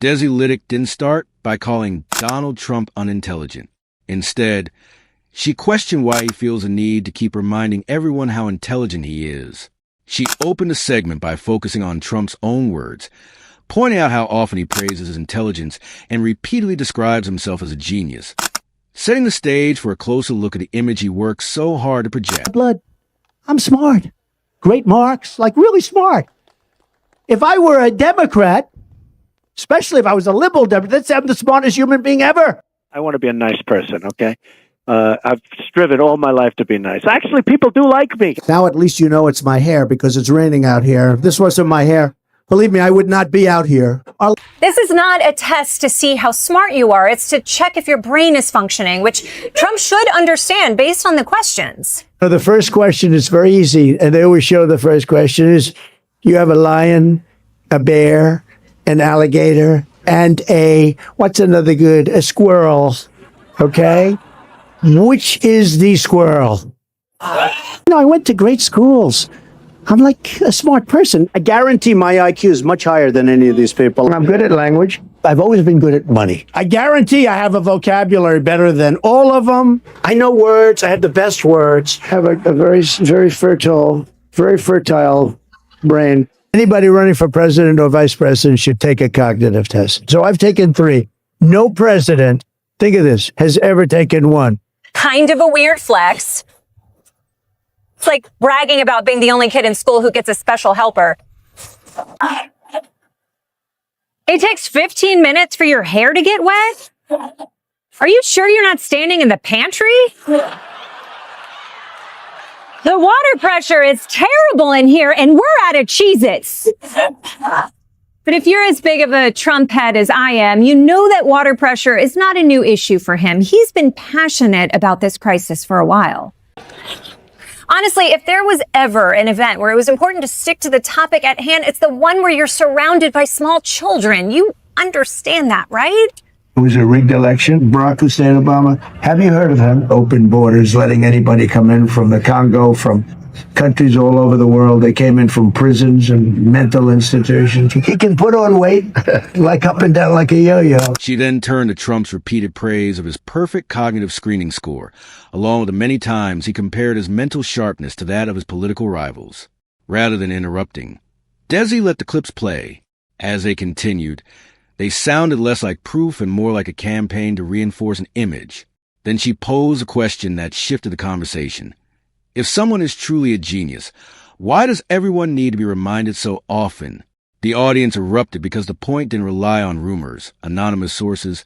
Desi Lydic didn't start by calling Donald Trump unintelligent. Instead, she questioned why he feels a need to keep reminding everyone how intelligent he is. She opened the segment by focusing on Trump's own words, pointing out how often he praises his intelligence and repeatedly describes himself as a genius, setting the stage for a closer look at the image he works so hard to project. Blood. I'm smart. Great marks, like really smart. If I were a Democrat, especially if I was a liberal Democrat, I'm the smartest human being ever. I want to be a nice person, okay? I've striven all my life to be nice. Actually, people do like me. Now at least you know it's my hair because it's raining out here. If this wasn't my hair, believe me, I would not be out here. This is not a test to see how smart you are. It's to check if your brain is functioning, which Trump should understand based on the questions. The first question is very easy, and they always show the first question is, you have a lion, a bear, an alligator, and what's another good? A squirrel, okay? Which is the squirrel? I went to great schools. I'm like a smart person. I guarantee my IQ is much higher than any of these people. I'm good at language. I've always been good at money. I guarantee I have a vocabulary better than all of them. I know words. I have the best words. I have a very, very fertile brain. Anybody running for president or vice president should take a cognitive test. So I've taken 3. No president, think of this, has ever taken 1. Kind of a weird flex. It's like bragging about being the only kid in school who gets a special helper. It takes 15 minutes for your hair to get wet? Are you sure you're not standing in the pantry? The water pressure is terrible in here, and we're out of Cheez-Its. But if you're as big of a Trump head as I am, you know that water pressure is not a new issue for him. He's been passionate about this crisis for a while. Honestly, if there was ever an event where it was important to stick to the topic at hand, it's the one where you're surrounded by small children. You understand that, right? It was a rigged election. Barack Hussein Obama. Have you heard of him? Open borders, letting anybody come in from the Congo, from countries all over the world. They came in from prisons and mental institutions. He can put on weight like up and down like a yo-yo. She then turned to Trump's repeated praise of his perfect cognitive screening score, along with the many times he compared his mental sharpness to that of his political rivals. Rather than interrupting, Desi let the clips play. As they continued, they sounded less like proof and more like a campaign to reinforce an image. Then she posed a question that shifted the conversation. If someone is truly a genius, why does everyone need to be reminded so often? The audience erupted because the point didn't rely on rumors, anonymous sources,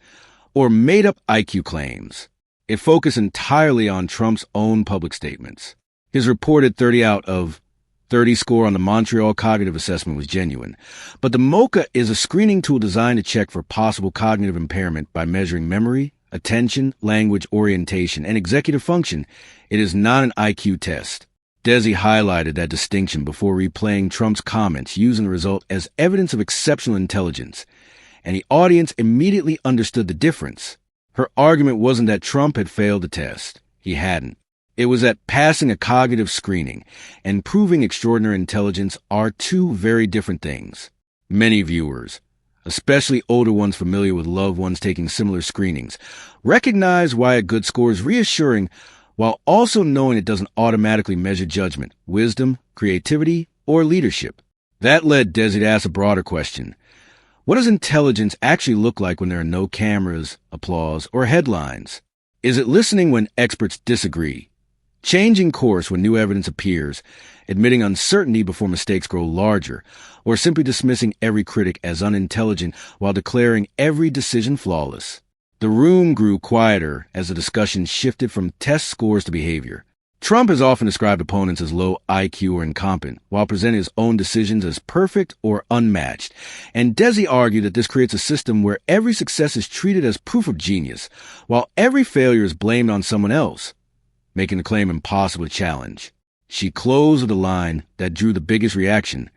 or made-up IQ claims. It focused entirely on Trump's own public statements. His reported 30 out of 30 score on the Montreal Cognitive Assessment was genuine, but the MoCA is a screening tool designed to check for possible cognitive impairment by measuring memory, attention, language, orientation, and executive function. It is not an IQ test. Desi highlighted that distinction before replaying Trump's comments, using the result as evidence of exceptional intelligence, and the audience immediately understood the difference. Her argument wasn't that Trump had failed the test. He hadn't. It was that passing a cognitive screening and proving extraordinary intelligence are 2 very different things. Many viewers, especially older ones familiar with loved ones taking similar screenings, recognize why a good score is reassuring while also knowing it doesn't automatically measure judgment, wisdom, creativity, or leadership. That led Desi to ask a broader question. What does intelligence actually look like when there are no cameras, applause, or headlines? Is it listening when experts disagree? Changing course when new evidence appears, admitting uncertainty before mistakes grow larger, or simply dismissing every critic as unintelligent while declaring every decision flawless? The room grew quieter as the discussion shifted from test scores to behavior. Trump has often described opponents as low IQ or incompetent, while presenting his own decisions as perfect or unmatched. And Desi argued that this creates a system where every success is treated as proof of genius, while every failure is blamed on someone else, making the claim impossible to challenge. She closed with a line that drew the biggest reaction.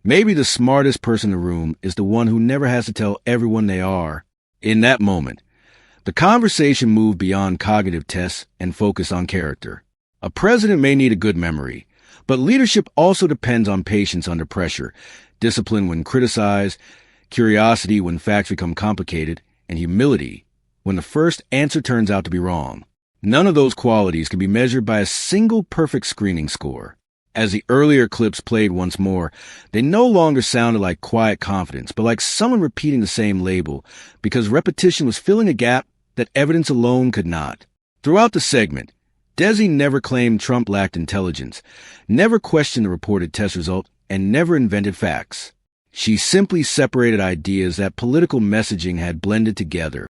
Maybe the smartest person in the room is the one who never has to tell everyone they are. In that moment, the conversation moved beyond cognitive tests and focused on character. A president may need a good memory, but leadership also depends on patience under pressure, discipline when criticized, curiosity when facts become complicated, and humility when the first answer turns out to be wrong. None of those qualities can be measured by a single perfect screening score. As the earlier clips played once more, they no longer sounded like quiet confidence, but like someone repeating the same label, because repetition was filling a gap that evidence alone could not. Throughout the segment, Desi never claimed Trump lacked intelligence, never questioned the reported test result, and never invented facts. She simply separated ideas that political messaging had blended together.